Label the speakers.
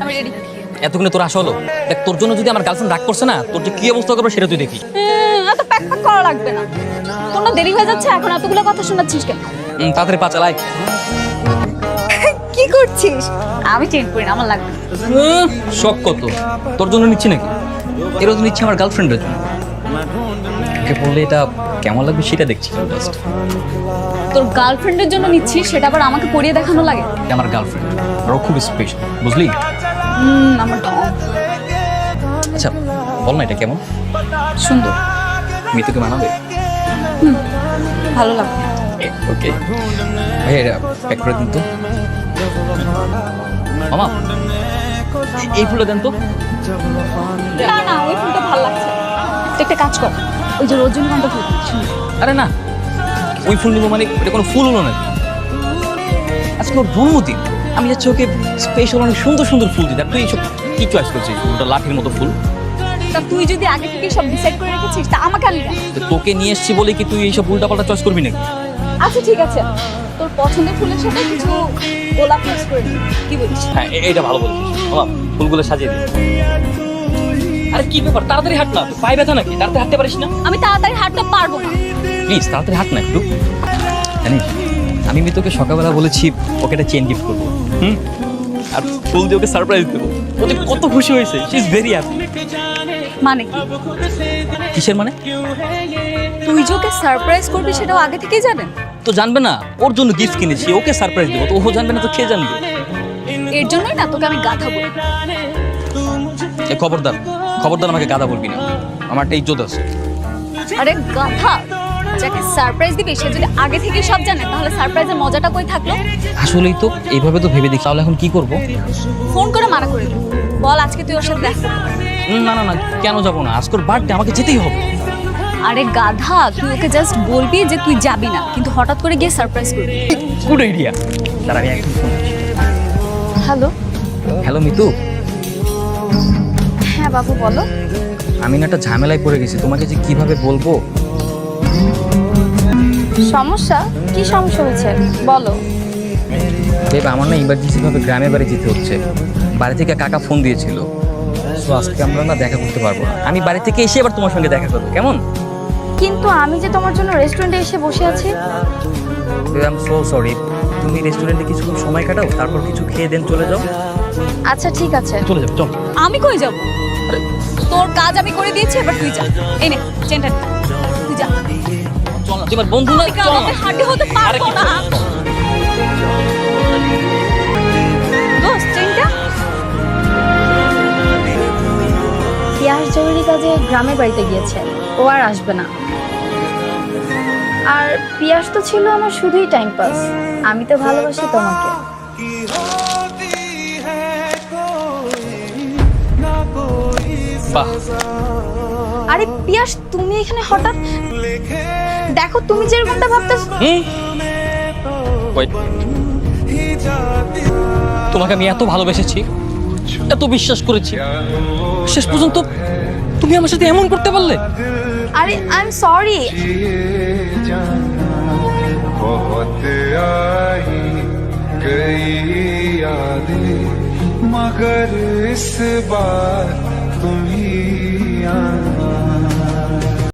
Speaker 1: আমি রেডি।
Speaker 2: এতক্ষণে তোর আসা হলো? দেখ, তোর জন্য যদি আমার গার্লফ্রেন্ড রাগ করছে না, তোর যে কি অবস্থা করবে সেটা তুই দেখি।
Speaker 1: এত প্যাক প্যাক করা লাগবে না। তোর না দেরি হয়ে যাচ্ছে, এখন এতগুলো কথা শোনাচ্ছিস কেন?
Speaker 2: তাড়াতাড়ি পা চালাই।
Speaker 1: কি করছিস? আমি চেঞ্জ করি না, আমার লাগবে না।
Speaker 2: শখ কত তোর জন্য নিচ্ছি নাকি? এরও তো নিচ্ছি আমার গার্লফ্রেন্ডের জন্য। ওকে বললে এটা কেমন লাগবে সেটা দেখছি জাস্ট।
Speaker 1: তোর গার্লফ্রেন্ডের জন্য নিচ্ছিস, সেটা আবার আমাকে পরিয়ে দেখানো লাগে?
Speaker 2: আমার গার্লফ্রেন্ড আর ও খুব স্পেশাল, বুঝলি?
Speaker 1: আমার ঢং।
Speaker 2: আচ্ছা বল না, এটা কেমন?
Speaker 1: সুন্দর।
Speaker 2: মিতুকে মানাবে?
Speaker 1: ভালো লাগবে।
Speaker 2: ওকে ভাই, এটা প্যাক করে দিন তো। মামা এই ফুলটা দেন তো।
Speaker 1: না না, ওই ফুলটা ভালো লাগছে। তুই একটা কাজ কর, ওই যে রজনীগন্ধা ফুল সুন্দর।
Speaker 2: আরে না, ওই ফুল নিবো মানে এটা কোনো ফুল হলো নাকি? আজকে ওর জন্মদিন, আমি যাচ্ছি ওকে স্পেশাল অনেক সুন্দর সুন্দর ফুল দিতে। তুই এইসব কি চয়েস করছিস? ওটা লাঠির মতো ফুল।
Speaker 1: তা তুই যদি আগে থেকে সব ডিসাইড করে রেখেছিস, তা আমাকে আনলি কেন?
Speaker 2: তো তোকে নিয়ে এসছি বলে কি তুই এইসব উল্টাপাল্টা চয়েস করবি নাকি?
Speaker 1: আচ্ছা ঠিক আছে, তোর পছন্দের ফুলের সাথে কিছু গোলাপ মিক্স করে দিবি, কি বলিস?
Speaker 2: হ্যাঁ, এইটা ভালো বলছিস। মামা ফুলগুলো সাজিয়ে দিই। আরে কি ব্যাপার, তাড়াতাড়ি হাঁট না, তুই পায়ে ব্যথা নাকি? তাড়াতাড়ি হাঁটতে পারিস না?
Speaker 1: আমি তাড়াতাড়ি হাঁটতে পারবো না।
Speaker 2: প্লিজ তাড়াতাড়ি হাঁট না একটু। জানিস আমি তোকে সকালবেলা বলেছি ওকে একটা চেন গিফট করবো, আর ফুল দিয়ে ওকে সারপ্রাইজ দেবো। ও যে কত খুশি হয়েছে, শি ইজ ভেরি হ্যাপি।
Speaker 1: মানে কি?
Speaker 2: কিসের মানে?
Speaker 1: তুই যে ওকে সারপ্রাইজ করবি সেটাও আগে থেকেই জানেন?
Speaker 2: তো জানবে না, ওর জন্য গিফট কিনেছি, ওকে সারপ্রাইজ দেবো। তো ও জানবে না তো কে জানবে?
Speaker 1: এর জন্যই না তোকে আমি গাধা বলি।
Speaker 2: এ খবরদার, খবরদার আমাকে গাধা বলবি না, আমার একটা ইজ্জত আছে।
Speaker 1: আরে গাধা, যাকে সারপ্রাইজ দিবি সে যদি আগে থেকে সব জানে, তাহলে সারপ্রাইজের মজাটা কই থাকলো?
Speaker 2: আসলেই তো এইভাবে তো ভেবে দেখি। তাহলে এখন কি করব?
Speaker 1: ফোন করে মানা করে দিবি, বল আজকে তুই ওর সাথে দেখা করবি।
Speaker 2: না না না, কেন যাবো না? আজকের বার্থডে, আমাকে যেতেই হবে।
Speaker 1: আরে গাধা, তুই ওকে জাস্ট বলবি যে তুই যাবি না, কিন্তু হঠাৎ করে গিয়ে সারপ্রাইজ করবি।
Speaker 2: Good idea. তার আমি এখন ফোন করছি।
Speaker 1: হ্যালো।
Speaker 2: হ্যালো মিতু,
Speaker 1: হ্যাঁ বাবু বলো।
Speaker 2: আমি না একটা ঝামেলায় পড়ে গেছি, তোমাকে যে কিভাবে বলবো।
Speaker 1: সমস্যা? কি সমস্যা হয়েছে বলো।
Speaker 2: দেব, আমার না ইমার্জেন্সি ভাবে গ্রামের বাড়ি যেতে হচ্ছে। বাড়ি থেকে কাকা ফোন দিয়েছিল, তো আজকে আমরা না দেখা করতে পারবো না। আমি বাড়ি থেকে এসে আবার তোমার সঙ্গে দেখা করবো, কেমন?
Speaker 1: কিন্তু আমি যে তোমার জন্য রেস্টুরেন্টে এসে বসে আছি।
Speaker 2: I am so sorry. তুমি রেস্টুরেন্টে কিছু সময় কাটাও, তারপর কিছু খেয়ে দেন চলে যাও।
Speaker 1: আচ্ছা ঠিক আছে,
Speaker 2: চলে যাও, চল।
Speaker 1: আমি কই যাব? তোর কাজ আমি করে দিয়েছি, এবার তুই যা। এই নে চেনটা, তুই যা।
Speaker 2: চল না, তোমার বন্ধু না, চল না।
Speaker 1: হাঁটি হতে
Speaker 2: আরে
Speaker 1: পারবো
Speaker 2: কি
Speaker 1: না। দোস্ত চেনটা।
Speaker 3: পিয়াস জরুরি কাজে গ্রামের বাড়িতে গিয়েছে, ও আর আসবে না। আর পিয়াস তো ছিল আমার শুধুই টাইম পাস। আমি তো ভালোবাসি তোমাকে।
Speaker 2: বাহ,
Speaker 3: আরে পিয়াস, তুমি এখানে হঠাৎ? দেখো তুমি যেরকমটা ভাবতেছো।
Speaker 2: ওয়েট, তোমাকে আমি এত ভালোবেসেছি, এত বিশ্বাস করেছি, শেষ পর্যন্ত তুমি আমার সাথে এমন করতে পারলে?
Speaker 3: আরে আই এম সরি।
Speaker 4: बहुत आई गई यादें मगर इस बार तुम ही आना।